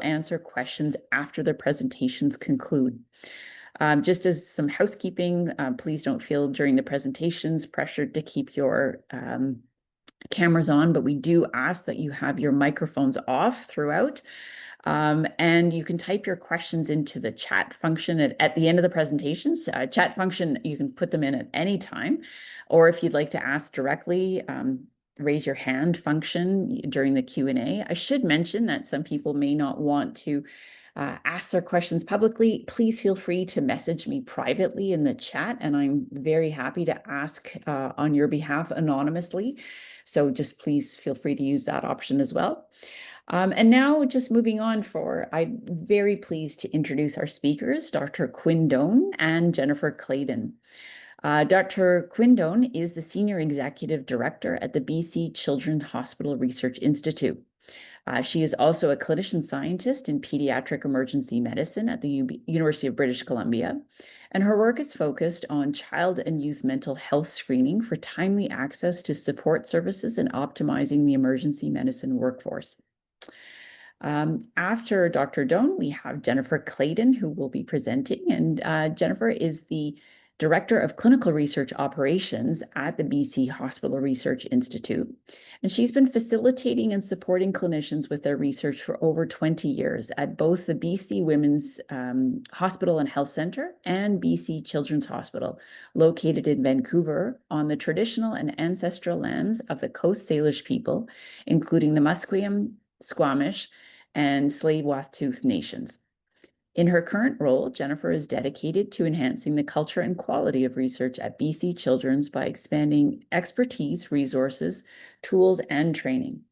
answer questions after the presentations conclude. Just as some housekeeping, please don't feel during the presentations pressured to keep your cameras on, but we do ask that you have your microphones off throughout. And you can type your questions into the chat function at the end of the presentations. Chat function, you can put them in at any time, or if you'd like to ask directly, raise your hand function during the Q&A. I should mention that some people may not want to ask their questions publicly. Please feel free to message me privately in the chat, and I'm very happy to ask on your behalf anonymously. So just please feel free to use that option as well. And now just moving on I'm very pleased to introduce our speakers, Dr. Quynh Doan and Jennifer Claydon. Dr. Quynh Doan is the Senior Executive Director at the BC Children's Hospital Research Institute. She is also a clinician scientist in pediatric emergency medicine at the University of British Columbia, and her work is focused on child and youth mental health screening for timely access to support services and optimizing the emergency medicine workforce. After Dr. Doan, we have Jennifer Claydon, who will be presenting, and Jennifer is the Director of Clinical Research Operations at the BC Hospital Research Institute. And she's been facilitating and supporting clinicians with their research for over 20 years at both the BC Women's Hospital and Health Centre and BC Children's Hospital, located in Vancouver on the traditional and ancestral lands of the Coast Salish people, including the Musqueam, Squamish, and Tsleil-Waututh nations. In her current role, Jennifer is dedicated to enhancing the culture and quality of research at BC Children's by expanding expertise, resources, tools, and training.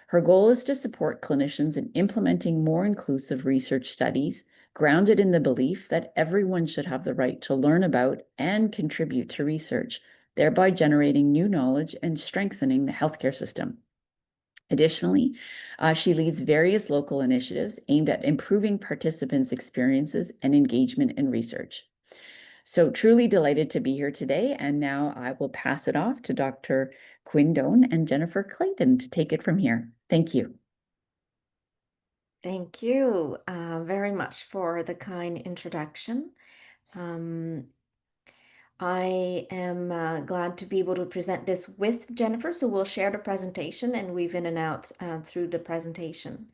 Her goal is to support clinicians in implementing more inclusive research studies, grounded in the belief that everyone should have the right to learn about and contribute to research, thereby generating new knowledge and strengthening the healthcare system. Additionally, she leads various local initiatives aimed at improving participants' experiences and engagement in research. So truly delighted to be here today, and now I will pass it off to Dr. Quynh Doan and Jennifer Claydon to take it from here. Thank you. Thank you very much for the kind introduction. I am glad to be able to present this with Jennifer, so we'll share the presentation and weave in and out through the presentation.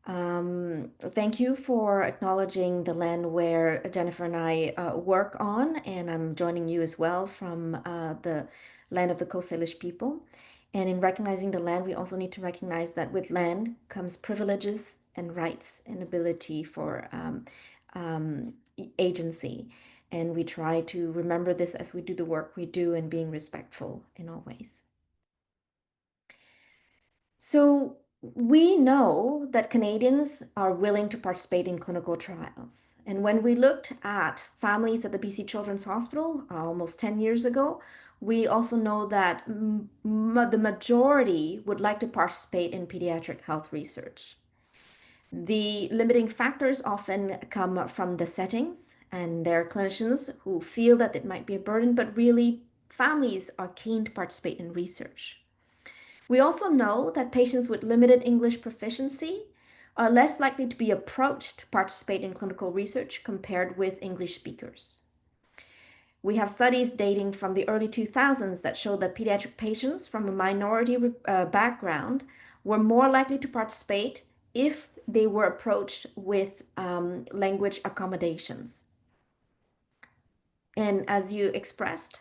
Thank you for acknowledging the land where Jennifer and I work on, and I'm joining you as well from the land of the Coast Salish people. And in recognizing the land, we also need to recognize that with land comes privileges and rights and ability for agency. And we try to remember this as we do the work we do and being respectful in all ways. So we know that Canadians are willing to participate in clinical trials. And when we looked at families at the BC Children's Hospital almost 10 years ago, we also know that the majority would like to participate in pediatric health research. The limiting factors often come from the settings, and there are clinicians who feel that it might be a burden, but really families are keen to participate in research. We also know that patients with limited English proficiency are less likely to be approached to participate in clinical research compared with English speakers. We have studies dating from the early 2000s that show that pediatric patients from a minority background were more likely to participate if they were approached with language accommodations. And as you expressed,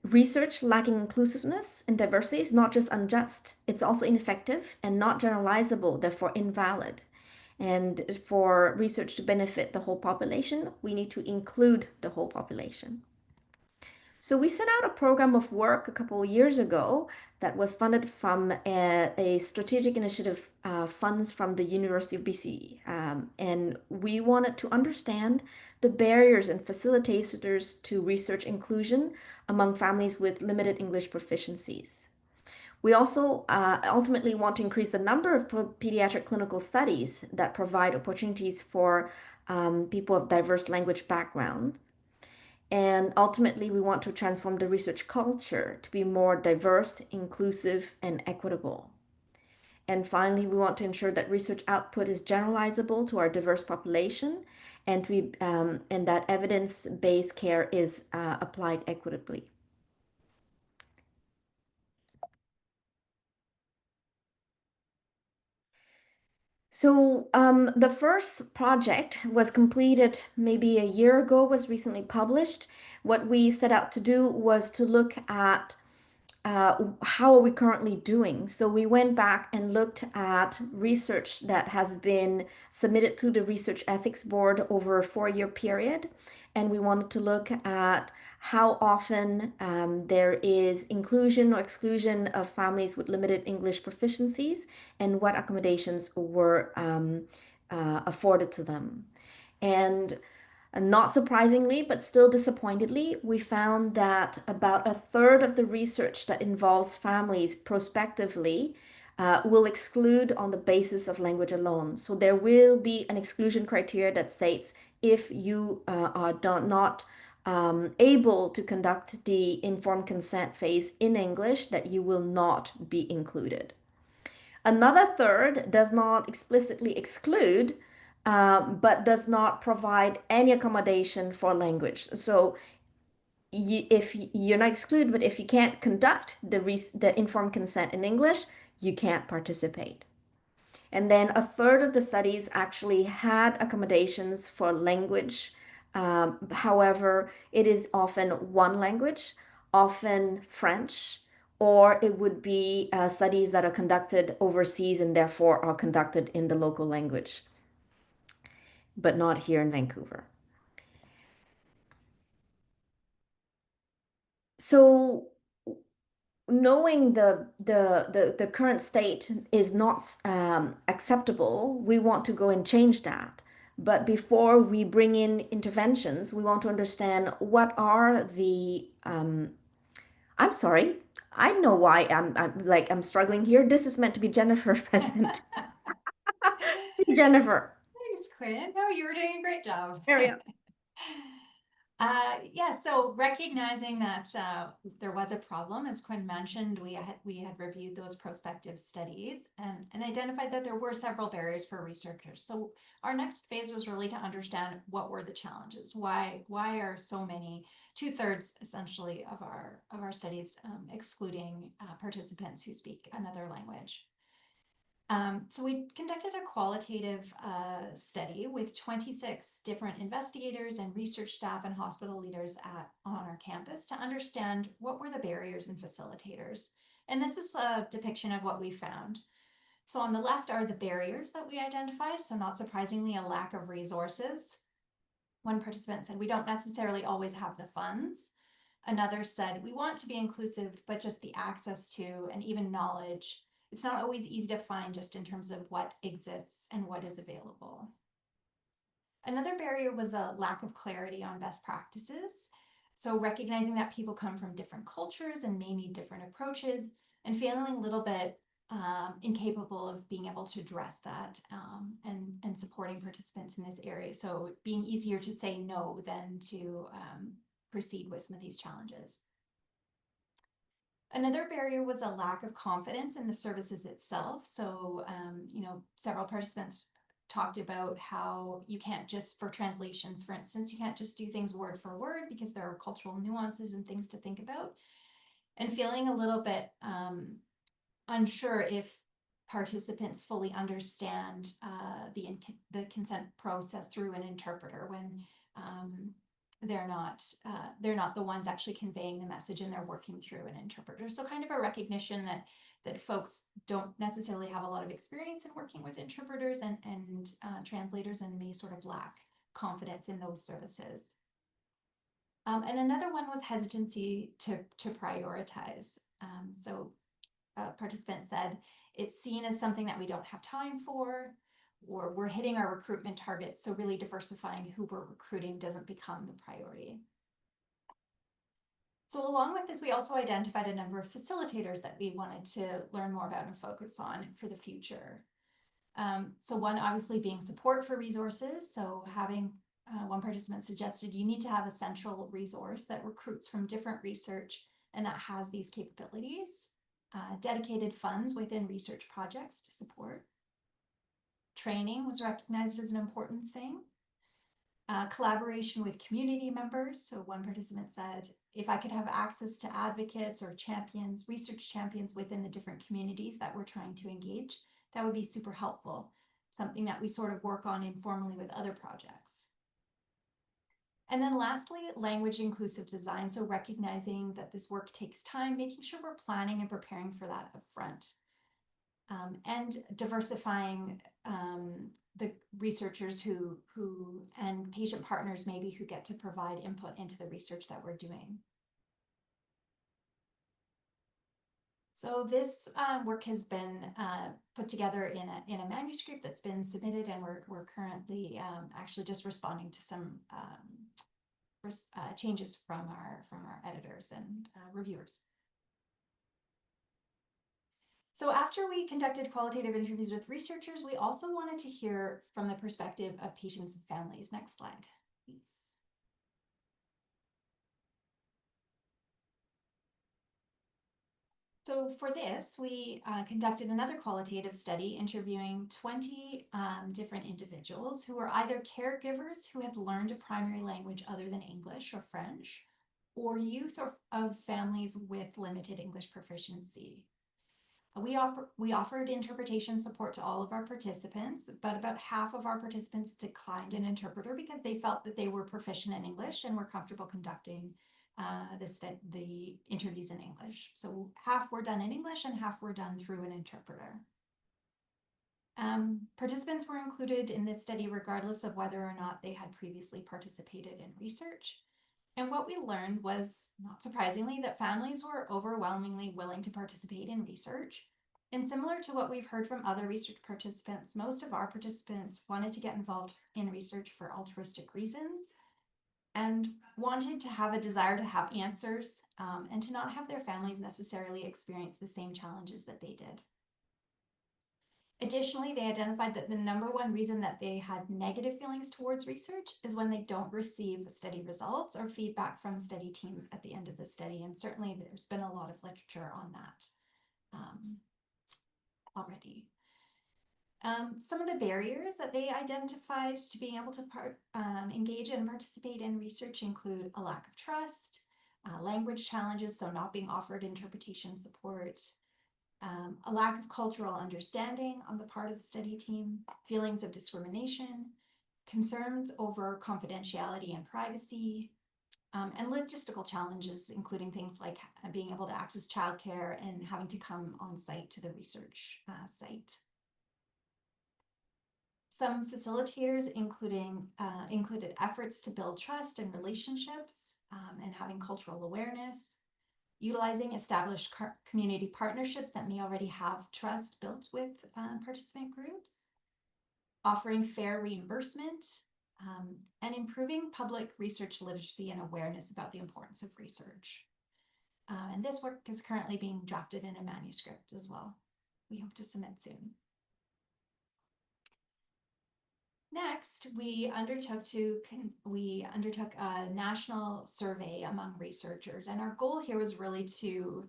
research lacking inclusiveness and diversity is not just unjust, it's also ineffective and not generalizable, therefore invalid. And for research to benefit the whole population, we need to include the whole population. So we set out a program of work a couple of years ago that was funded from a strategic initiative funds from the University of BC. And we wanted to understand the barriers and facilitators to research inclusion among families with limited English proficiencies. We also ultimately want to increase the number of pediatric clinical studies that provide opportunities for people of diverse language backgrounds. And ultimately, we want to transform the research culture to be more diverse, inclusive, and equitable. And finally, we want to ensure that research output is generalizable to our diverse population, and and that evidence-based care is applied equitably. So the first project was completed maybe a year ago, was recently published. What we set out to do was to look at how are we currently doing? So we went back and looked at research that has been submitted to the Research Ethics Board over a 4-year period. And we wanted to look at how often there is inclusion or exclusion of families with limited English proficiencies and what accommodations were afforded to them. And not surprisingly, but still disappointingly, we found that about a third of the research that involves families prospectively will exclude on the basis of language alone. So there will be an exclusion criteria that states if you are not able to conduct the informed consent phase in English, that you will not be included. Another third does not explicitly exclude, but does not provide any accommodation for language. So if you're not excluded, but if you can't conduct the informed consent in English, you can't participate. And then a third of the studies actually had accommodations for language. However, it is often one language, often French, or it would be studies that are conducted overseas and therefore are conducted in the local language, but not here in Vancouver. So knowing the current state is not acceptable, we want to go and change that. But before we bring in interventions, we want to understand what are the I'm sorry, I know why I'm struggling here. This is meant to be Jennifer present. Jennifer. Thanks, Quynh. No, you were doing a great job. Area. Yeah, so recognizing that there was a problem, as Quynh mentioned, we had reviewed those prospective studies and identified that there were several barriers for researchers. So our next phase was really to understand what were the challenges. Why are so many, 2/3 essentially of our studies excluding participants who speak another language. So we conducted a qualitative study with 26 different investigators and research staff and hospital leaders on our campus to understand what were the barriers and facilitators. And this is a depiction of what we found. So on the left are the barriers that we identified. So not surprisingly, a lack of resources. One participant said, we don't necessarily always have the funds. Another said, we want to be inclusive, but just the access to and even knowledge, it's not always easy to find just in terms of what exists and what is available. Another barrier was a lack of clarity on best practices. So recognizing that people come from different cultures and may need different approaches, and feeling a little bit incapable of being able to address that and supporting participants in this area. So being easier to say no than to proceed with some of these challenges. Another barrier was a lack of confidence in the services itself. So, several participants talked about how you can't just, for translations, for instance, you can't just do things word for word because there are cultural nuances and things to think about. And feeling a little bit unsure if participants fully understand the consent process through an interpreter when they're not the ones actually conveying the message and they're working through an interpreter. So kind of a recognition that folks don't necessarily have a lot of experience in working with interpreters and translators and may sort of lack confidence in those services. And another one was hesitancy to prioritize. So a participant said, it's seen as something that we don't have time for, or we're hitting our recruitment targets, so really diversifying who we're recruiting doesn't become the priority. So along with this, we also identified a number of facilitators that we wanted to learn more about and focus on for the future. So one obviously being support for resources. So having one participant suggested you need to have a central resource that recruits from different research and that has these capabilities. dedicated funds within research projects to support. Training was recognized as an important thing. Collaboration with community members. So one participant said, if I could have access to advocates or champions, research champions within the different communities that we're trying to engage, that would be super helpful. Something that we sort of work on informally with other projects. And then lastly, language inclusive design. So recognizing that this work takes time, making sure we're planning and preparing for that up front. And diversifying the researchers and patient partners maybe who get to provide input into the research that we're doing. So this work has been put together in a manuscript that's been submitted, and we're currently actually just responding to some changes from our editors and reviewers. So after we conducted qualitative interviews with researchers, we also wanted to hear from the perspective of patients and families. Next slide, please. So for this, we conducted another qualitative study interviewing 20 different individuals who were either caregivers who had learned a primary language other than English or French, or youth of families with limited English proficiency. We offered interpretation support to all of our participants, but about half of our participants declined an interpreter because they felt that they were proficient in English and were comfortable conducting the interviews in English. So half were done in English and half were done through an interpreter. Participants were included in this study regardless of whether or not they had previously participated in research. And what we learned was, not surprisingly, that families were overwhelmingly willing to participate in research. And similar to what we've heard from other research participants, most of our participants wanted to get involved in research for altruistic reasons and wanted to have a desire to have answers and to not have their families necessarily experience the same challenges that they did. Additionally, they identified that the #1 reason that they had negative feelings towards research is when they don't receive study results or feedback from study teams at the end of the study. And certainly there's been a lot of literature on that already. Some of the barriers that they identified to being able to engage and participate in research include a lack of trust, language challenges, so not being offered interpretation support, a lack of cultural understanding on the part of the study team, feelings of discrimination, concerns over confidentiality and privacy, and logistical challenges, including things like being able to access childcare and having to come on site to the research site. Some facilitators included efforts to build trust and relationships and having cultural awareness, utilizing established community partnerships that may already have trust built with participant groups, offering fair reimbursement, and improving public research literacy and awareness about the importance of research. And this work is currently being drafted in a manuscript as well. We hope to submit soon. Next, we undertook a national survey among researchers, and our goal here was really to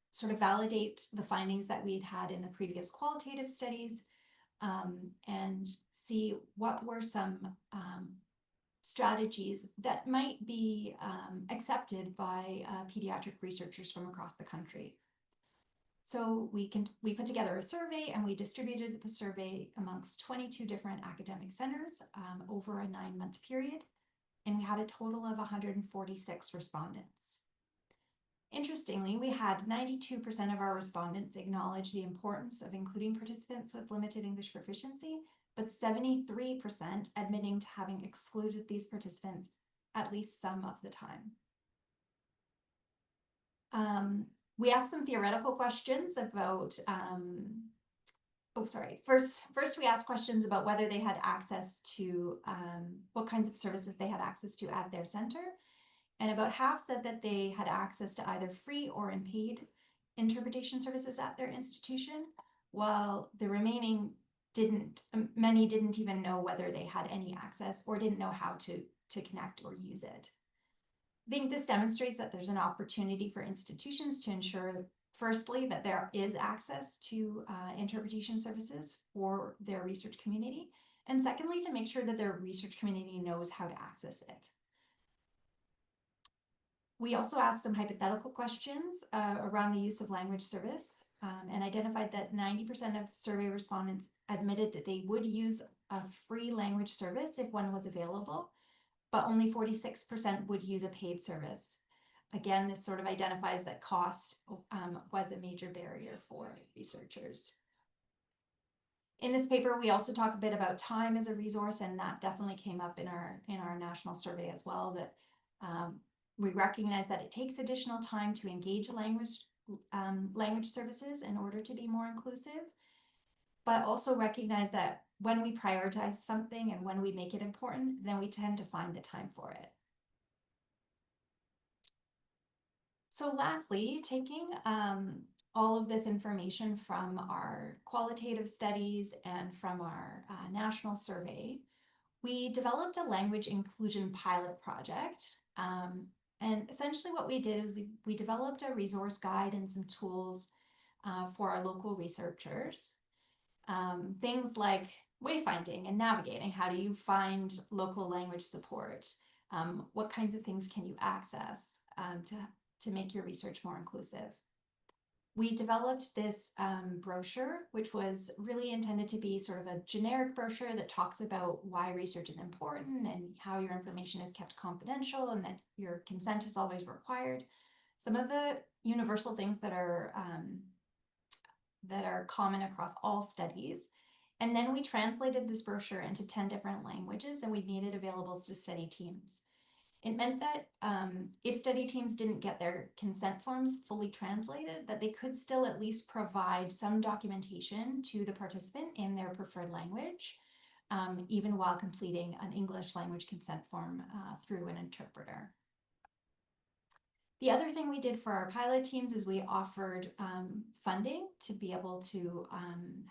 sort of validate the findings that we'd had in the previous qualitative studies and see what were some strategies that might be accepted by pediatric researchers from across the country. So we put together a survey and we distributed the survey amongst 22 different academic centers over a 9-month period, and we had a total of 146 respondents. Interestingly, we had 92% of our respondents acknowledge the importance of including participants with limited English proficiency, but 73% admitting to having excluded these participants at least some of the time. We asked some theoretical questions about, First we asked questions about whether they had access to, what kinds of services they had access to at their center. And about half said that they had access to either free or unpaid interpretation services at their institution, while the remaining many didn't even know whether they had any access or didn't know how to connect or use it. I think this demonstrates that there's an opportunity for institutions to ensure Firstly, that there is access to interpretation services for their research community. And secondly, to make sure that their research community knows how to access it. We also asked some hypothetical questions around the use of language service and identified that 90% of survey respondents admitted that they would use a free language service if one was available, but only 46% would use a paid service. Again, this sort of identifies that cost was a major barrier for researchers. In this paper, we also talk a bit about time as a resource, and that definitely came up in our national survey as well, that we recognize that it takes additional time to engage language services in order to be more inclusive, but also recognize that when we prioritize something and when we make it important, then we tend to find the time for it. So lastly, taking all of this information from our qualitative studies and from our national survey, we developed a language inclusion pilot project. And essentially what we did was we developed a resource guide and some tools for our local researchers. Things like wayfinding and navigating. How do you find local language support? What kinds of things can you access to make your research more inclusive? We developed this brochure, which was really intended to be sort of a generic brochure that talks about why research is important and how your information is kept confidential and that your consent is always required. Some of the universal things that are common across all studies. And then we translated this brochure into 10 different languages and we made it available to study teams. It meant that if study teams didn't get their consent forms fully translated, that they could still at least provide some documentation to the participant in their preferred language, even while completing an English language consent form through an interpreter. The other thing we did for our pilot teams is we offered funding to be able to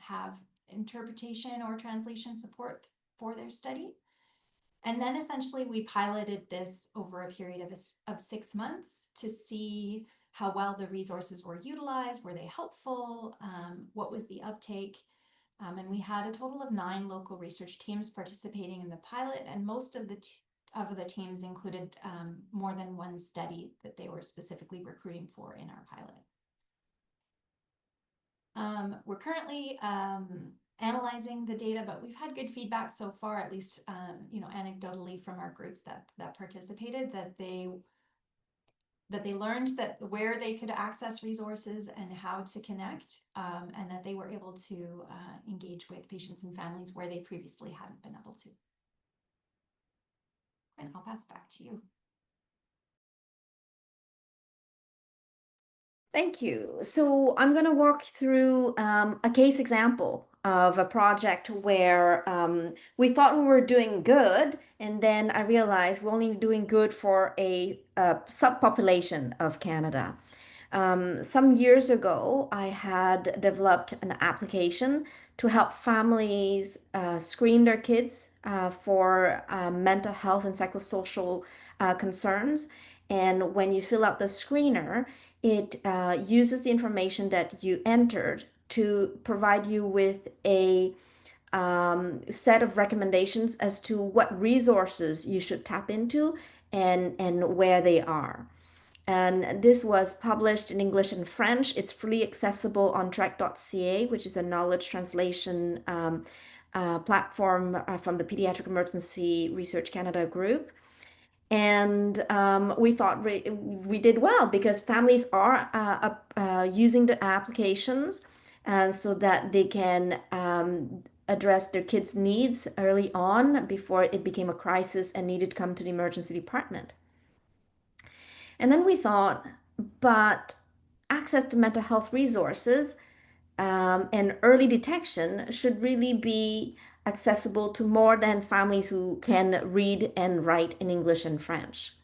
have interpretation or translation support for their study. And then essentially we piloted this over a period of 6 months to see how well the resources were utilized, were they helpful, what was the uptake. And we had a total of 9 local research teams participating in the pilot, and most of the teams included more than one study that they were specifically recruiting for in our pilot. We're currently analyzing the data, but we've had good feedback so far, at least anecdotally from our groups that participated, that they learned that where they could access resources and how to connect, and that they were able to engage with patients and families where they previously hadn't been able to. And I'll pass back to you. Thank you. So I'm going to walk through a case example of a project where we thought we were doing good, and then I realized we're only doing good for a subpopulation of Canada. Some years ago, I had developed an application to help families screen their kids for mental health and psychosocial concerns. And when you fill out the screener, it uses the information that you entered to provide you with a set of recommendations as to what resources you should tap into and where they are. And this was published in English and French. It's freely accessible on track.ca, which is a knowledge translation platform from the Pediatric Emergency Research Canada group. And we thought we did well because families are using the applications so that they can address their kids' needs early on before it became a crisis and needed to come to the emergency department. And then we thought, but access to mental health resources and early detection should really be accessible to more than families who can read and write in English and French.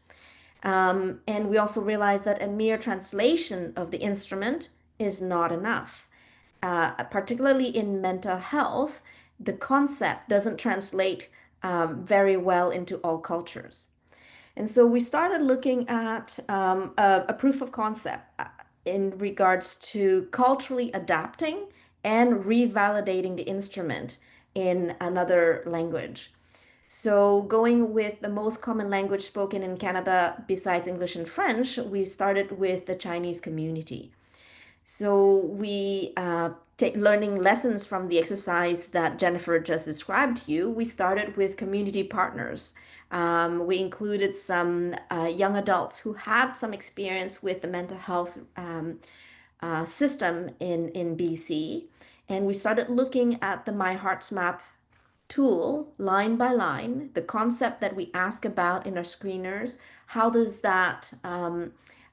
And we also realized that a mere translation of the instrument is not enough. Particularly in mental health, the concept doesn't translate very well into all cultures. And so we started looking at a proof of concept. in regards to culturally adapting and revalidating the instrument in another language. So, going with the most common language spoken in Canada besides English and French, we started with the Chinese community. So, we take learning lessons from the exercise that Jennifer just described to you. We started with community partners. We included some young adults who had some experience with the mental health system in BC. And we started looking at the My Hearts Map tool line by line, the concept that we ask about in our screeners, how does that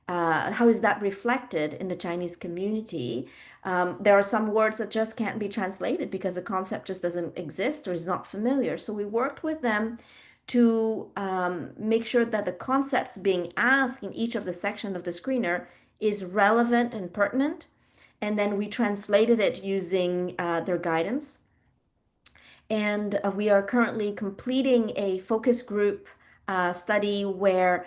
how is that reflected in the Chinese community? There are some words that just can't be translated because the concept just doesn't exist or is not familiar. So we worked with them to make sure that the concepts being asked in each of the section of the screener is relevant and pertinent. And then we translated it using their guidance. And we are currently completing a focus group study where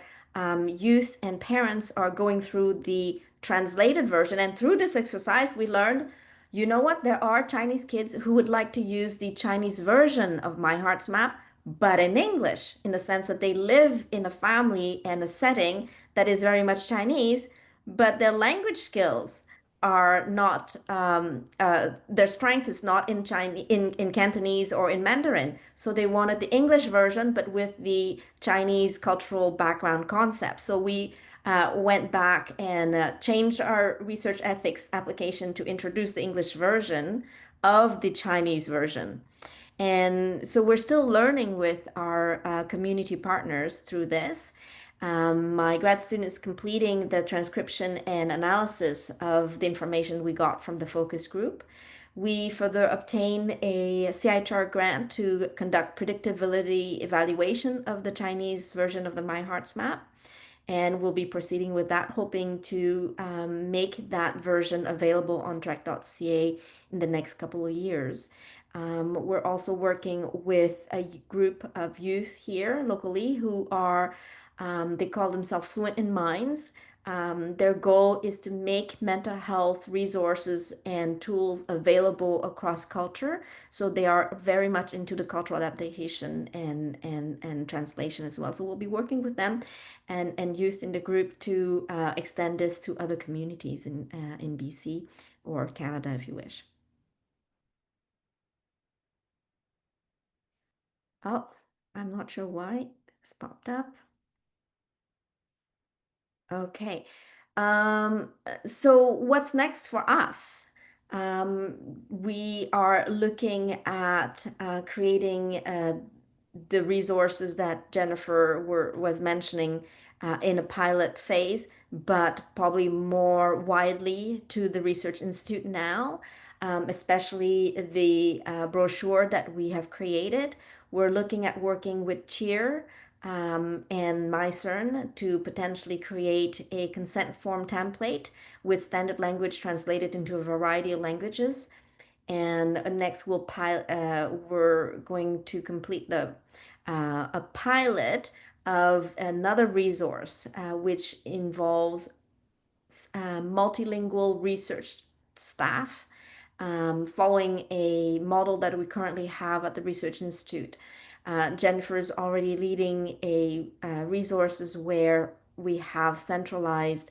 youth and parents are going through the translated version. And through this exercise, we learned, you know what, there are Chinese kids who would like to use the Chinese version of My Heart's Map, but in English, in the sense that they live in a family and a setting that is very much Chinese, but their language skills are not their strength is not in Chinese, in Cantonese or in Mandarin. So they wanted the English version, but with the Chinese cultural background concept. So we went back and changed our research ethics application to introduce the English version of the Chinese version. And so we're still learning with our community partners through this. My grad student is completing the transcription and analysis of the information we got from the focus group. We further obtain a CIHR grant to conduct predictability evaluation of the Chinese version of the My Hearts Map. And we'll be proceeding with that, hoping to make that version available on track.ca in the next couple of years. We're also working with a group of youth here locally who are they call themselves Fluent in Minds. Their goal is to make mental health resources and tools available across culture. So they are very much into the cultural adaptation and translation as well. So we'll be working with them and youth in the group to extend this to other communities in BC or Canada if you wish. Oh, I'm not sure why it's popped up. Okay. So what's next for us? We are looking at creating the resources that Jennifer was mentioning in a pilot phase, but probably more widely to the Research Institute now, especially the brochure that we have created. We're looking at working with CHEER and MyCern to potentially create a consent form template with standard language translated into a variety of languages. And next, we're going to complete a pilot of another resource, which involves multilingual research staff, following a model that we currently have at the Research Institute. Jennifer is already leading a resources where we have centralized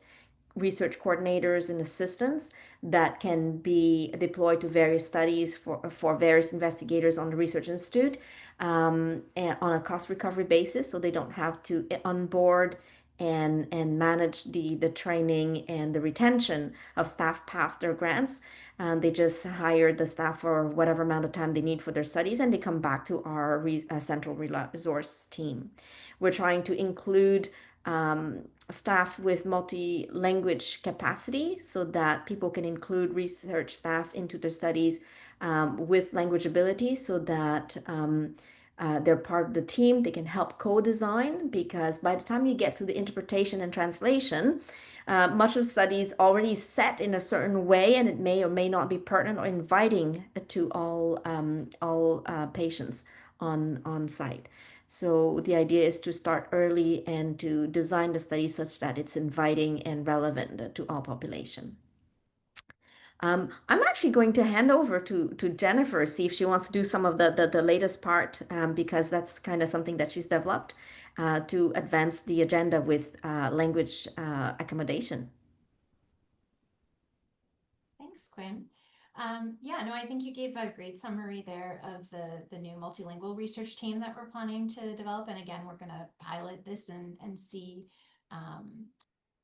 research coordinators and assistants that can be deployed to various studies for various investigators on the Research Institute and on a cost recovery basis, so they don't have to onboard and manage the training and the retention of staff past their grants. They just hire the staff for whatever amount of time they need for their studies, and they come back to our central resource team. We're trying to include staff with multi-language capacity so that people can include research staff into their studies with language abilities so that they're part of the team. They can help co-design, because by the time you get to the interpretation and translation, much of the study is already set in a certain way, and it may or may not be pertinent or inviting to all patients on site. So the idea is to start early and to design the study such that it's inviting and relevant to all population. I'm actually going to hand over to Jennifer, see if she wants to do some of the latest part, because that's kind of something that she's developed to advance the agenda with language accommodation. Thanks, Quynh. Yeah, no, I think you gave a great summary there of the new multilingual research team that we're planning to develop. And again, we're going to pilot this and see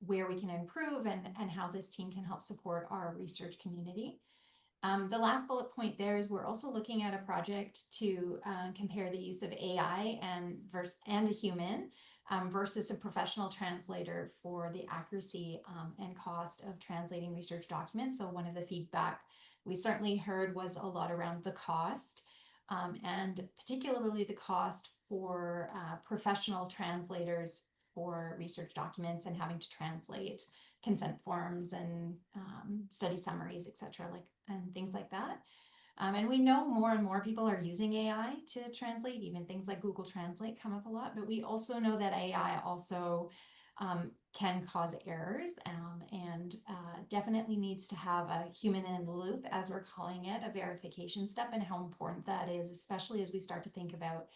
where we can improve and how this team can help support our research community. The last bullet point there is we're also looking at a project to compare the use of AI and a human versus a professional translator for the accuracy and cost of translating research documents. So one of the feedback we certainly heard was a lot around the cost, and particularly the cost for professional translators for research documents and having to translate consent forms and study summaries, etc., and things like that. And we know more and more people are using AI to translate. Even things like Google Translate come up a lot. But we also know that AI also can cause errors and definitely needs to have a human in the loop, as we're calling it, a verification step, and how important that is, especially as we start to think about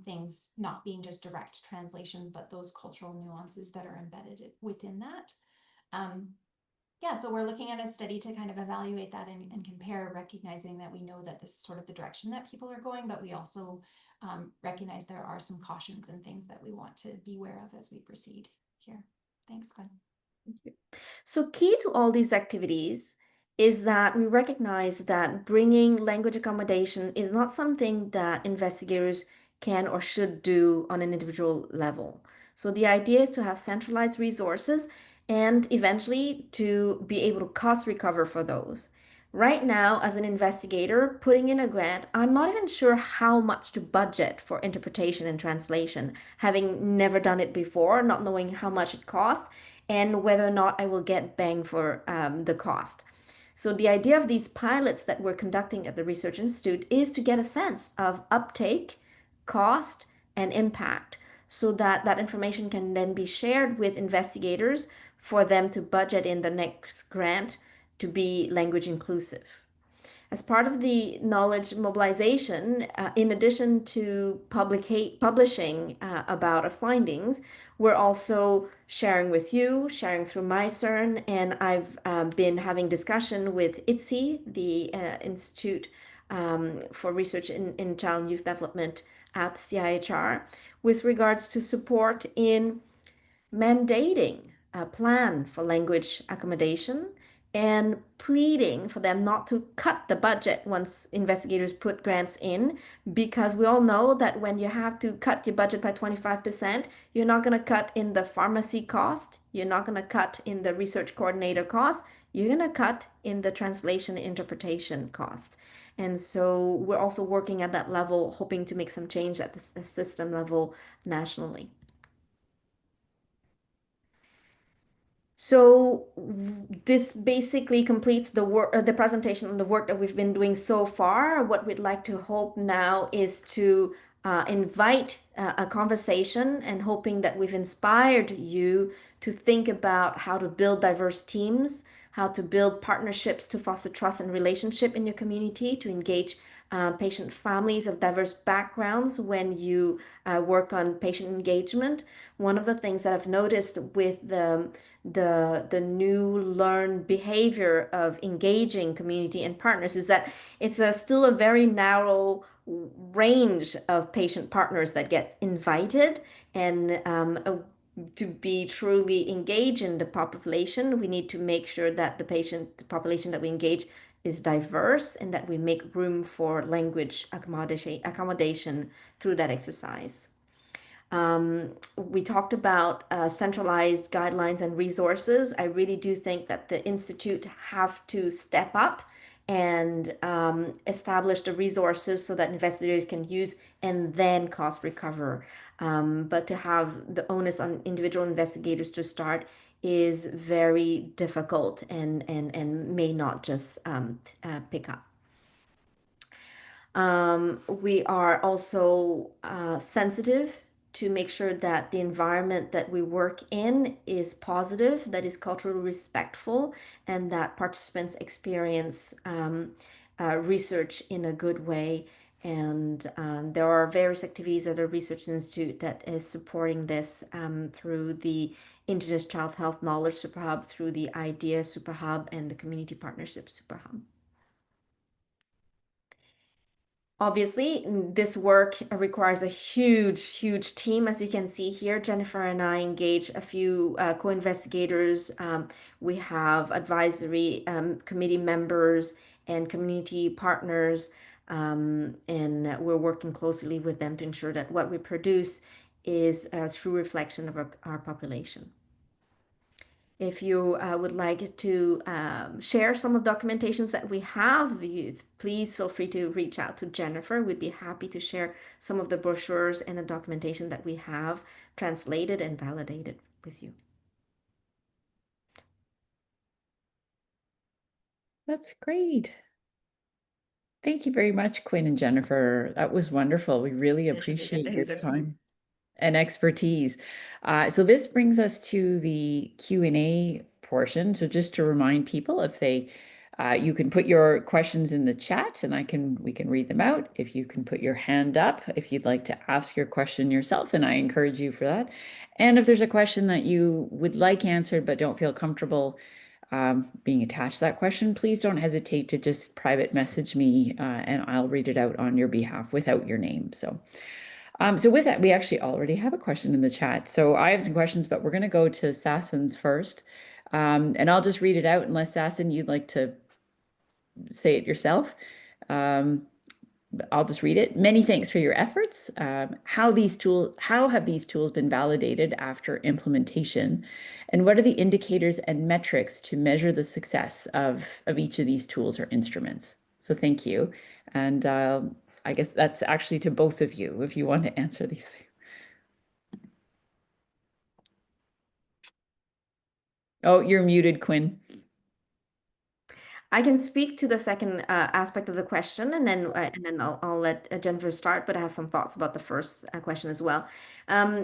things not being just direct translations, but those cultural nuances that are embedded within that. Yeah, so we're looking at a study to kind of evaluate that and compare, recognizing that we know that this is sort of the direction that people are going, but we also recognize there are some cautions and things that we want to be aware of as we proceed here. Thanks, Quynh. So key to all these activities is that we recognize that bringing language accommodation is not something that investigators can or should do on an individual level. So the idea is to have centralized resources and eventually to be able to cost recover for those. Right now, as an investigator putting in a grant, I'm not even sure how much to budget for interpretation and translation, having never done it before, not knowing how much it costs and whether or not I will get bang for the cost. So the idea of these pilots that we're conducting at the Research Institute is to get a sense of uptake, cost, and impact so that that information can then be shared with investigators for them to budget in the next grant to be language inclusive. As part of the knowledge mobilization, in addition to publishing about our findings, we're also sharing with you, sharing through my CERN, and I've been having discussion with ITSE, the Institute for Research in Child and Youth Development at the CIHR, with regards to support in mandating a plan for language accommodation and pleading for them not to cut the budget once investigators put grants in, because we all know that when you have to cut your budget by 25%, you're not going to cut in the pharmacy cost, you're not going to cut in the research coordinator cost, you're going to cut in the translation interpretation cost. And so we're also working at that level, hoping to make some change at the system level nationally. So this basically completes the work, the presentation on the work that we've been doing so far. What we'd like to hope now is to invite a conversation, and hoping that we've inspired you to think about how to build diverse teams, how to build partnerships to foster trust and relationship in your community, to engage patient families of diverse backgrounds when you work on patient engagement. One of the things that I've noticed with the new learned behavior of engaging community and partners is that it's still a very narrow range of patient partners that gets invited, and to be truly engaged in the population, we need to make sure that the population that we engage is diverse and that we make room for language accommodation through that exercise. We talked about centralized guidelines and resources. I really do think that the Institute have to step up and establish the resources so that investigators can use and then cost recover. But to have the onus on individual investigators to start is very difficult and may not just pick up. We are also sensitive to make sure that the environment that we work in is positive, that is culturally respectful, and that participants experience research in a good way. And there are various activities at the Research Institute that is supporting this through the Indigenous Child Health Knowledge Super Hub, through the IDEA Super Hub, and the Community Partnership Super Hub. Obviously, this work requires a huge team. As you can see here, Jennifer and I engage a few co-investigators. We have advisory committee members and community partners, and we're working closely with them to ensure that what we produce is a true reflection of our population. If you would like to share some of the documentations that we have, please feel free to reach out to Jennifer. We'd be happy to share some of the brochures and the documentation that we have translated and validated with you. That's great. Thank you very much, Quynh and Jennifer. That was wonderful. We really appreciate your time and expertise. So this brings us to the Q&A portion. So just to remind people, if they, you can put your questions in the chat and we can read them out. If you can put your hand up, if you'd like to ask your question yourself, and I encourage you for that. And if there's a question that you would like answered but don't feel comfortable being attached to that question, please don't hesitate to just private message me and I'll read it out on your behalf without your name. So with that, we actually already have a question in the chat. So I have some questions, but we're going to go to Sassan's first. And I'll just read it out unless Sassan, you'd like to say it yourself. I'll just read it. Many thanks for your efforts. How have these tools been validated after implementation? And what are the indicators and metrics to measure the success of each of these tools or instruments? So thank you. And I guess that's actually to both of you, if you want to answer these things. Oh, you're muted, Quynh. I can speak to the second aspect of the question, and then I'll let Jennifer start. But I have some thoughts about the first question as well.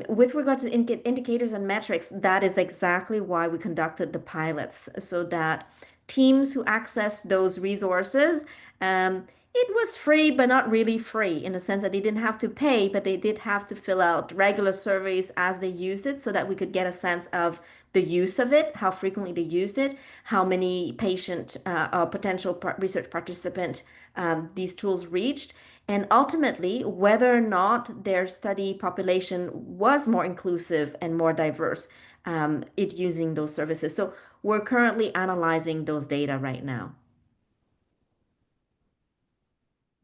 With regards to indicators and metrics, that is exactly why we conducted the pilots, so that teams who access those resources, it was free, but not really free in the sense that they didn't have to pay, but they did have to fill out regular surveys as they used it, so that we could get a sense of the use of it, how frequently they used it, how many patient or potential research participant these tools reached, and ultimately whether or not their study population was more inclusive and more diverse it using those services. So we're currently analyzing those data right now.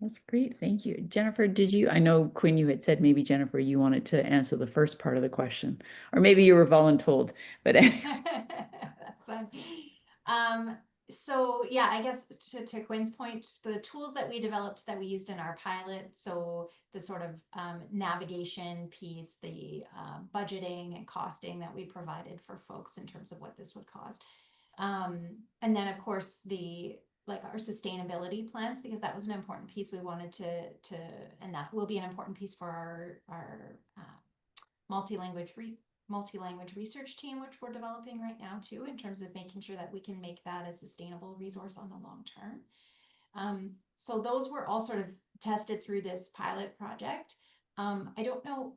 That's great. Thank you. Jennifer, I know Quynh, you had said maybe Jennifer, you wanted to answer the first part of the question, or maybe you were voluntold, but that's fine. So yeah, I guess to Quynh's point, the tools that we developed that we used in our pilot, so the sort of navigation piece, the budgeting and costing that we provided for folks in terms of what this would cost. And then of course our sustainability plans, because that was an important piece we wanted and that will be an important piece for our multi-language research team, which we're developing right now too, in terms of making sure that we can make that a sustainable resource on the long term. So those were all sort of tested through this pilot project. I don't know,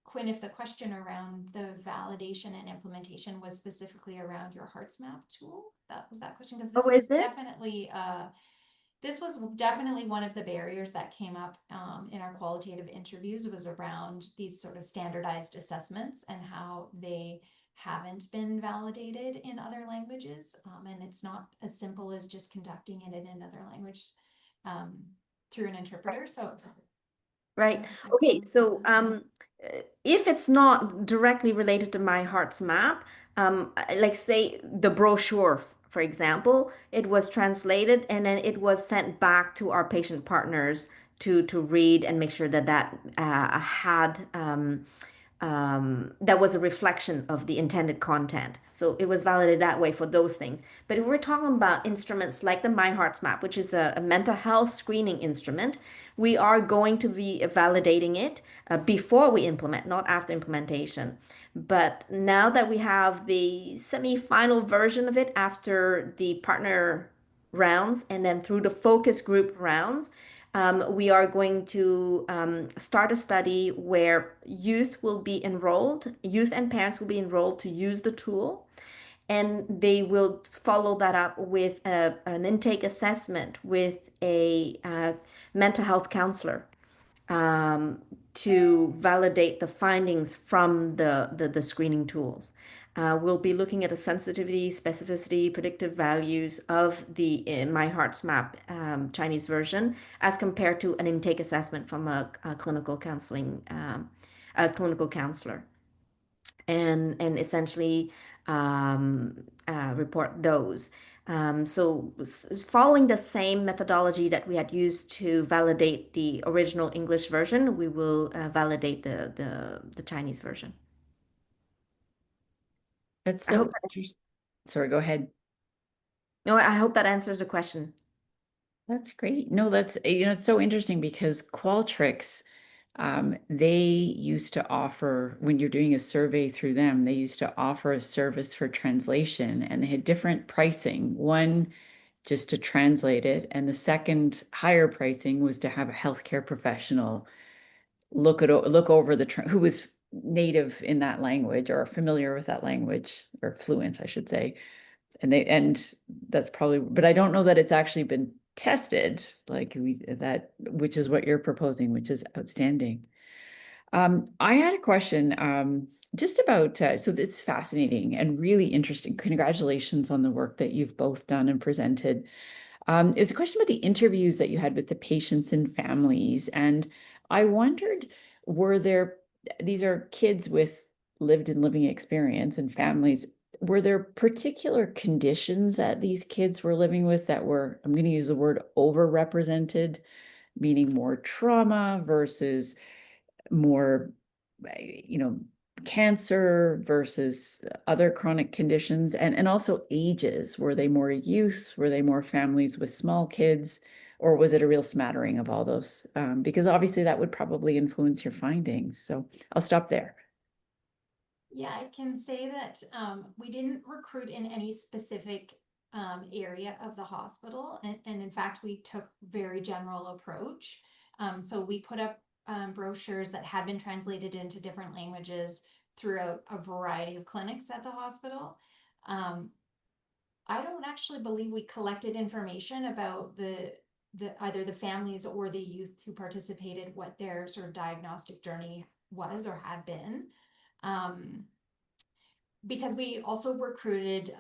Quynh, if the question around the validation and implementation was specifically around your HeartsMap tool. That was that question, because this was definitely one of the barriers that came up in our qualitative interviews, was around these sort of standardized assessments and how they haven't been validated in other languages. And it's not as simple as just conducting it in another language through an interpreter. So, right. Okay. So if it's not directly related to my HeartsMap, like say the brochure, for example, it was translated and then it was sent back to our patient partners to read and make sure that had that was a reflection of the intended content. So it was validated that way for those things. But if we're talking about instruments like the My Hearts Map, which is a mental health screening instrument, we are going to be validating it before we implement, not after implementation. But now that we have the semi-final version of it after the partner rounds and then through the focus group rounds, we are going to start a study where youth will be enrolled, youth and parents will be enrolled to use the tool, and they will follow that up with an intake assessment with a mental health counselor to validate the findings from the screening tools. We'll be looking at the sensitivity, specificity, predictive values of the My Hearts Map Chinese version as compared to an intake assessment from a clinical counselor, and essentially report those. So following the same methodology that we had used to validate the original English version, we will validate the Chinese version. That's I hope so interesting. Sorry, go ahead. No, I hope that answers the question. That's great. No, that's, it's so interesting because Qualtrics, they used to offer, when you're doing a survey through them, they used to offer a service for translation, and they had different pricing. One just to translate it, and the second higher pricing was to have a healthcare professional look over who was native in that language or familiar with that language, or fluent, I should say. And that's probably, but I don't know that it's actually been tested which is what you're proposing, which is outstanding. I had a question just about, so this is fascinating and really interesting. Congratulations on the work that you've both done and presented. It was a question about the interviews that you had with the patients and families. And I wondered, these are kids with lived and living experience and families, were there particular conditions that these kids were living with that were, I'm going to use the word overrepresented, meaning more trauma versus more, cancer versus other chronic conditions, and also ages? Were they more youth? Were they more families with small kids? Or was it a real smattering of all those? Because obviously that would probably influence your findings. So I'll stop there. Yeah, I can say that we didn't recruit in any specific area of the hospital. And in fact, we took very general approach. So we put up brochures that had been translated into different languages throughout a variety of clinics at the hospital. I don't actually believe we collected information about either the families or the youth who participated, what their sort of diagnostic journey was or had been. Because we also recruited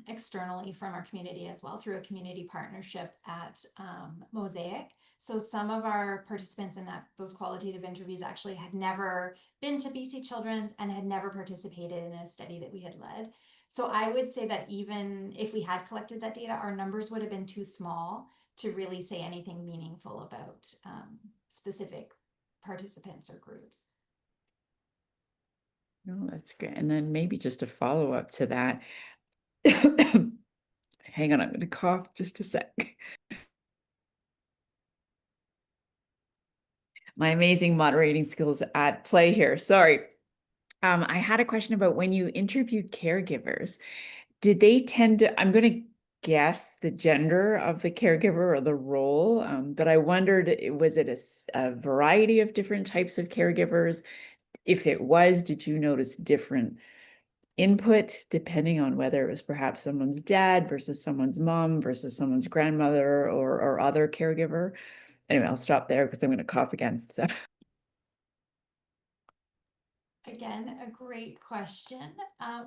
externally from our community as well through a community partnership at Mosaic. So some of our participants in those qualitative interviews actually had never been to BC Children's and had never participated in a study that we had led. So I would say that even if we had collected that data, our numbers would have been too small to really say anything meaningful about specific participants or groups. No, that's good. And then maybe just a follow-up to that. Hang on, I'm going to cough just a sec. My amazing moderating skills at play here. Sorry. I had a question about when you interviewed caregivers, did they tend to, I'm going to guess the gender of the caregiver or the role, but I wondered, was it a variety of different types of caregivers? If it was, did you notice different input depending on whether it was perhaps someone's dad versus someone's mom versus someone's grandmother or other caregiver? Anyway, I'll stop there because I'm going to cough again. So. Again, a great question.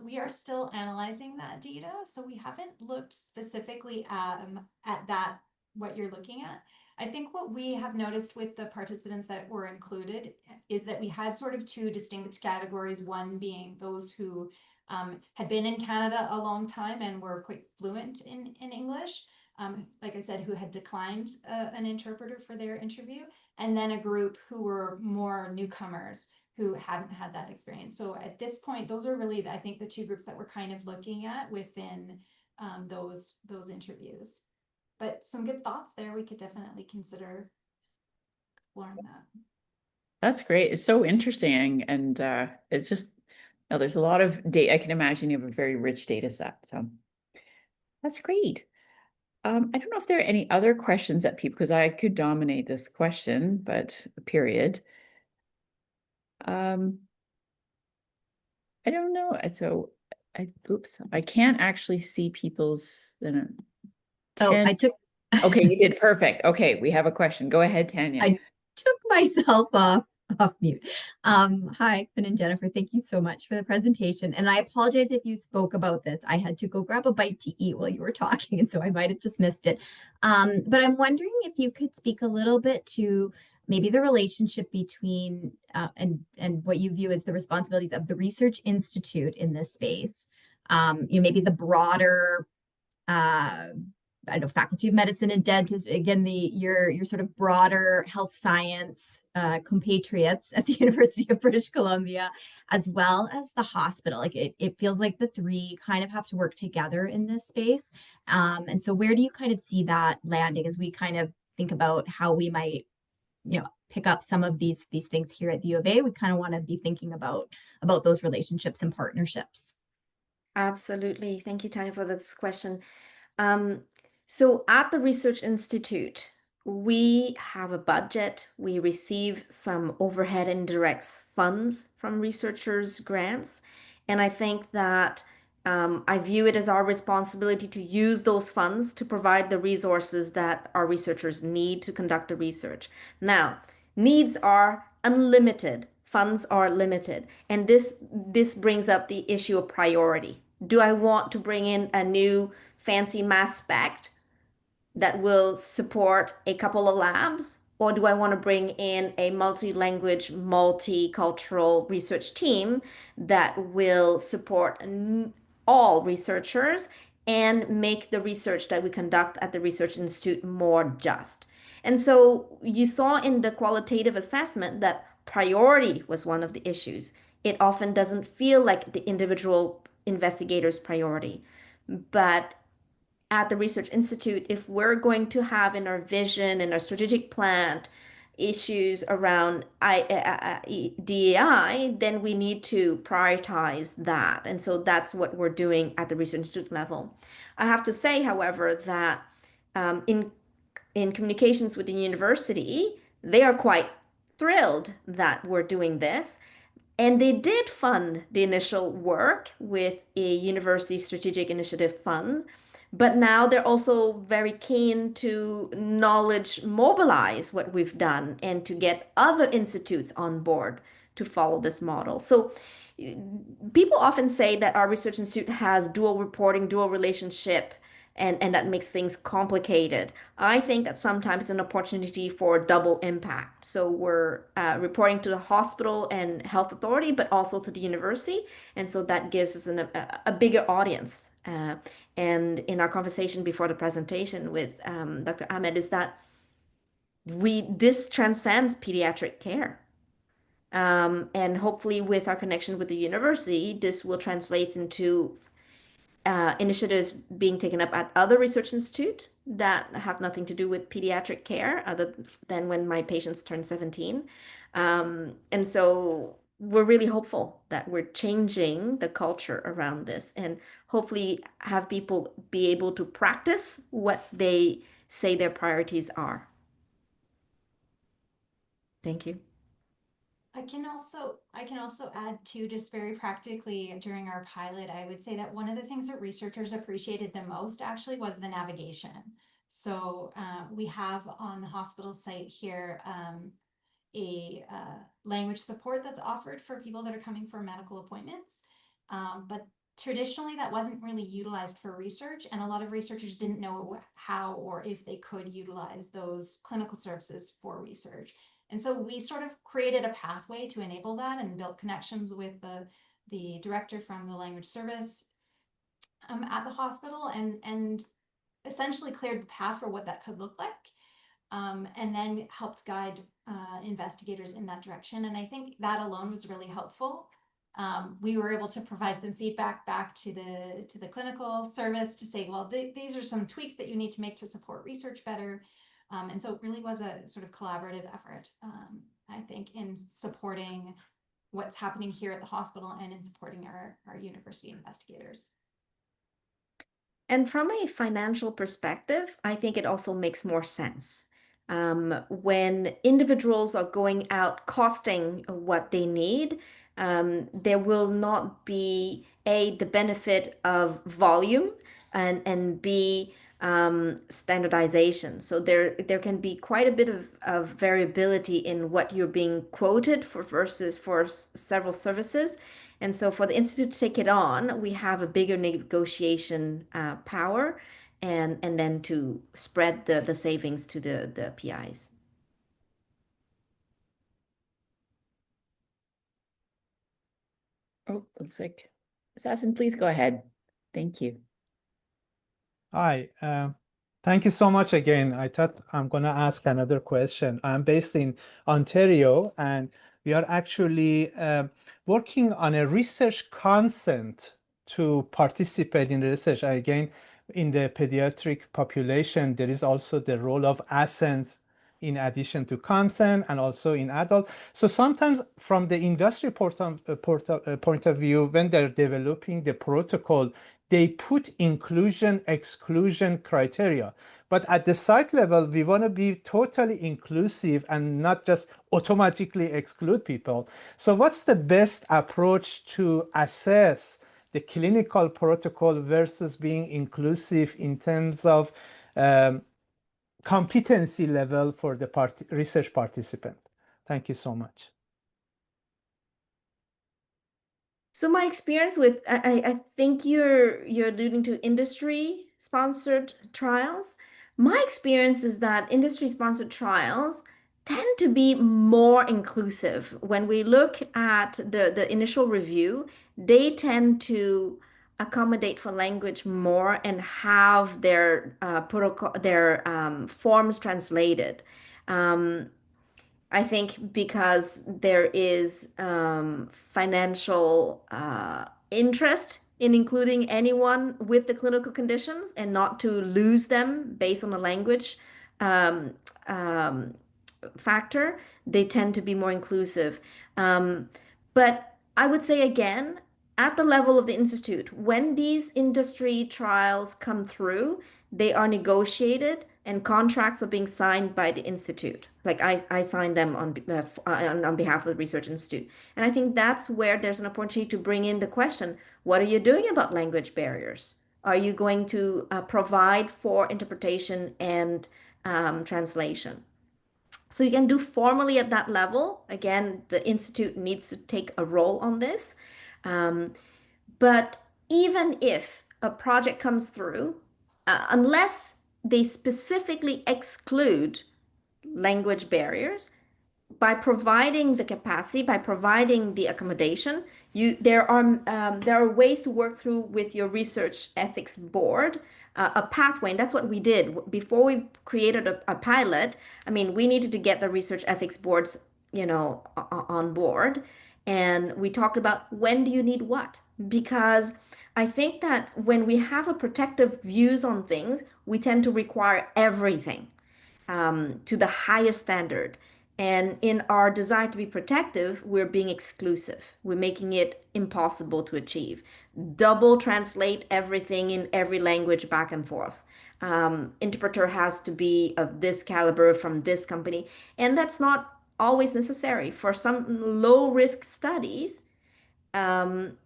We are still analyzing that data, so we haven't looked specifically at that, what you're looking at. I think what we have noticed with the participants that were included is that we had sort of two distinct categories, one being those who had been in Canada a long time and were quite fluent in English, like I said, who had declined an interpreter for their interview, and then a group who were more newcomers, who hadn't had that experience. So at this point, those are really, I think, the two groups that we're kind of looking at within those interviews. But some good thoughts there. We could definitely consider exploring that. That's great. It's so interesting. And it's just, there's a lot of data. I can imagine you have a very rich data set. So that's great. I don't know if there are any other questions that people, because I could dominate this question, but period. I don't know. So oops, I can't actually see people's. I took. Okay, you did perfect. Okay, we have a question. Go ahead, Tanya. I took myself off mute. Hi, Quynh and Jennifer. Thank you so much for the presentation. And I apologize if you spoke about this. I had to go grab a bite to eat while you were talking, and so I might have just missed it. But I'm wondering if you could speak a little bit to maybe the relationship between and what you view as the responsibilities of the Research Institute in this space. Maybe the broader I don't know, Faculty of Medicine and Dentistry, again, your sort of broader health science compatriots at the University of British Columbia, as well as the hospital. Like it feels like the three kind of have to work together in this space. And so where do you kind of see that landing as we kind of think about how we might, pick up some of these things here at the U of A? We kind of want to be thinking about those relationships and partnerships. Absolutely. Thank you, Tanya, for this question. So at the Research Institute, we have a budget. We receive some overhead and indirect funds from researchers' grants. And I think that I view it as our responsibility to use those funds to provide the resources that our researchers need to conduct the research. Now, needs are unlimited. Funds are limited. And this brings up the issue of priority. Do I want to bring in a new fancy mass spec that will support a couple of labs? Or do I want to bring in a multi-language, multicultural research team that will support all researchers and make the research that we conduct at the Research Institute more just? And so you saw in the qualitative assessment that priority was one of the issues. It often doesn't feel like the individual investigator's priority. But at the Research Institute, if we're going to have in our vision and our strategic plan issues around DEI, then we need to prioritize that. And so that's what we're doing at the Research Institute level. I have to say, however, that in communications with the university, they are quite thrilled that we're doing this. And they did fund the initial work with a university strategic initiative fund, but now they're also very keen to knowledge mobilize what we've done and to get other institutes on board to follow this model. So people often say that our research institute has dual reporting, dual relationship, and that makes things complicated. I think that sometimes it's an opportunity for double impact. So we're reporting to the hospital and health authority, but also to the university. And so that gives us a bigger audience. And in our conversation before the presentation with Dr. Ahmed is that this transcends pediatric care. And hopefully with our connection with the university, this will translate into initiatives being taken up at other research institutes that have nothing to do with pediatric care other than when my patients turn 17. And so we're really hopeful that we're changing the culture around this and hopefully have people be able to practice what they say their priorities are. Thank you. I can also add too, just very practically during our pilot, I would say that one of the things that researchers appreciated the most actually was the navigation. So we have on the hospital site here a language support that's offered for people that are coming for medical appointments. But traditionally that wasn't really utilized for research, and a lot of researchers didn't know how or if they could utilize those clinical services for research. And so we sort of created a pathway to enable that and built connections with the director from the language service at the hospital and essentially cleared the path for what that could look like. and then helped guide investigators in that direction. And I think that alone was really helpful. We were able to provide some feedback back to the clinical service to say, well, these are some tweaks that you need to make to support research better. And so it really was a sort of collaborative effort, I think, in supporting what's happening here at the hospital and in supporting our university investigators. And from a financial perspective, I think it also makes more sense. When individuals are going out costing what they need, there will not be A, the benefit of volume, and B, standardization. So there can be quite a bit of variability in what you're being quoted for versus for several services. And so for the Institute to take it on, we have a bigger negotiation power, and then to spread the savings to the PIs. Oh, looks like Assassin, please go ahead. Thank you. Hi, thank you so much again. I thought I'm going to ask another question. I'm based in Ontario, and we are actually working on a research consent to participate in the research. Again, in the pediatric population, there is also the role of assent in addition to consent, and also in adult. So sometimes from the industry point of view, when they're developing the protocol, they put inclusion, exclusion criteria. But at the site level, we want to be totally inclusive and not just automatically exclude people. So what's the best approach to assess the clinical protocol versus being inclusive in terms of competency level for the research participant? Thank you so much. So my experience with, I think you're alluding to industry-sponsored trials. My experience is that industry-sponsored trials tend to be more inclusive. When we look at the initial review, they tend to accommodate for language more and have their protocol, their forms translated. I think because there is financial interest in including anyone with the clinical conditions and not to lose them based on the language um, um, factor, they tend to be more inclusive. But I would say again, at the level of the institute, when these industry trials come through, they are negotiated and contracts are being signed by the institute. Like I signed them on behalf of the research institute. And I think that's where there's an opportunity to bring in the question, what are you doing about language barriers? Are you going to provide for interpretation and translation? So you can do formally at that level. Again, the institute needs to take a role on this. But even if a project comes through, unless they specifically exclude language barriers, by providing the capacity, by providing the accommodation, there are ways to work through with your research ethics board, a pathway, and that's what we did before we created a pilot. I mean, we needed to get the research ethics boards, on board, and we talked about when do you need what, because I think that when we have a protective views on things, we tend to require everything to the highest standard. And in our desire to be protective, we're being exclusive. We're making it impossible to achieve. Double translate everything in every language back and forth. Interpreter has to be of this caliber from this company. And that's not always necessary. For some low risk studies, an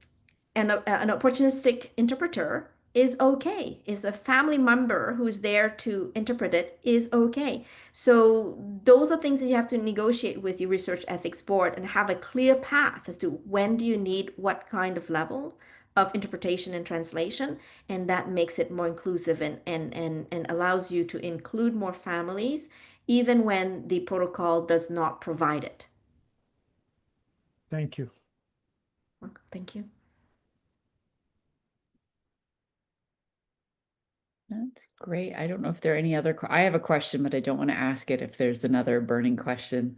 opportunistic interpreter is okay. Is a family member who's there to interpret it is okay. So those are things that you have to negotiate with your research ethics board and have a clear path as to when do you need what kind of level of interpretation and translation, and that makes it more inclusive and allows you to include more families even when the protocol does not provide it. Thank you. Thank you. That's great. I don't know if there are any other, I have a question, but I don't want to ask it if there's another burning question.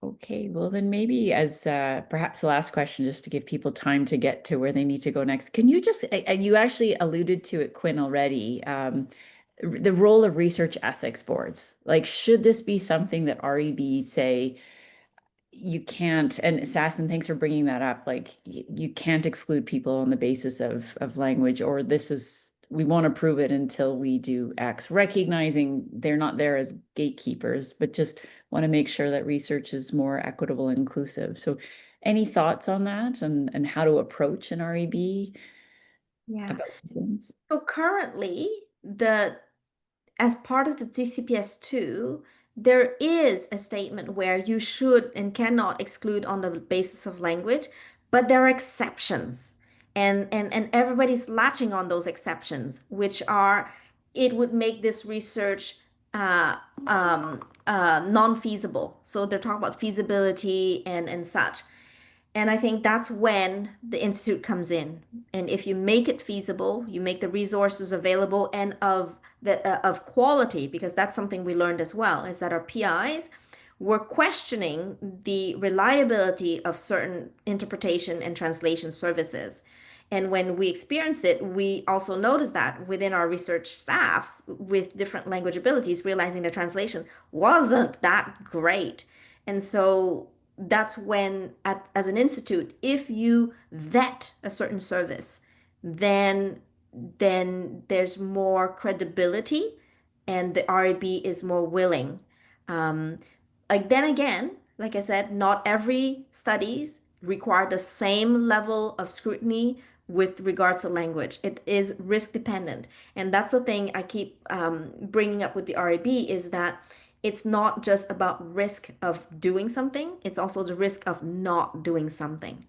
Okay, well then maybe as perhaps the last question, just to give people time to get to where they need to go next. Can you just, and you actually alluded to it, Quynh, already, the role of research ethics boards. Like, should this be something that REB say, you can't, and Sasson, thanks for bringing that up, like you can't exclude people on the basis of language, or this is, we won't approve it until we do X, recognizing they're not there as gatekeepers, but just want to make sure that research is more equitable and inclusive. So any thoughts on that and how to approach an REB Yeah. about these things? So currently, as part of the DCPS2, there is a statement where you should and cannot exclude on the basis of language, but there are exceptions. And everybody's latching on those exceptions, which are, it would make this research non-feasible. So they're talking about feasibility and such. And I think that's when the institute comes in. And if you make it feasible, you make the resources available and of quality, because that's something we learned as well, is that our PIs were questioning the reliability of certain interpretation and translation services. And when we experienced it, we also noticed that within our research staff with different language abilities, realizing the translation wasn't that great. And so that's when, as an institute, if you vet a certain service, then there's more credibility and the REB is more willing. Like then again, like I said, not every studies require the same level of scrutiny with regards to language. It is risk dependent. And that's the thing I keep bringing up with the REB, is that it's not just about risk of doing something, it's also the risk of not doing something,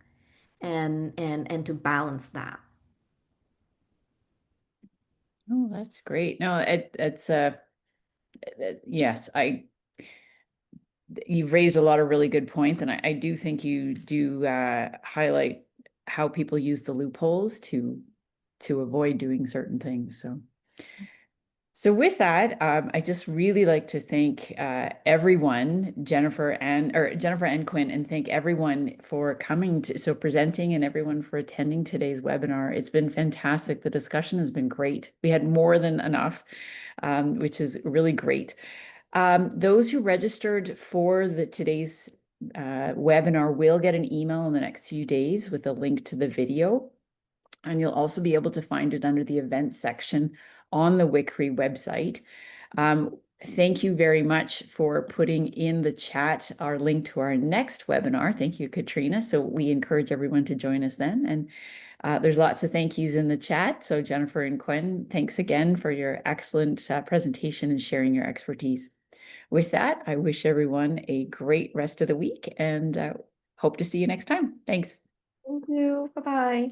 and to balance that. Oh, that's great. No, it's yes, you've raised a lot of really good points, and I do think you do highlight how people use the loopholes to avoid doing certain things. So with that, I just really like to thank everyone, Jennifer and Quynh, and thank everyone for coming to, presenting, and everyone for attending today's webinar. It's been fantastic. The discussion has been great. We had more than enough, which is really great. Those who registered for today's webinar will get an email in the next few days with a link to the video. And you'll also be able to find it under the events section on the WCRI website. Thank you very much for putting in the chat our link to our next webinar. Thank you, Katrina. So we encourage everyone to join us then. And there's lots of thank yous in the chat. So Jennifer and Quynh, thanks again for your excellent presentation and sharing your expertise. With that, I wish everyone a great rest of the week and hope to see you next time. Thanks. Thank you. Bye-bye.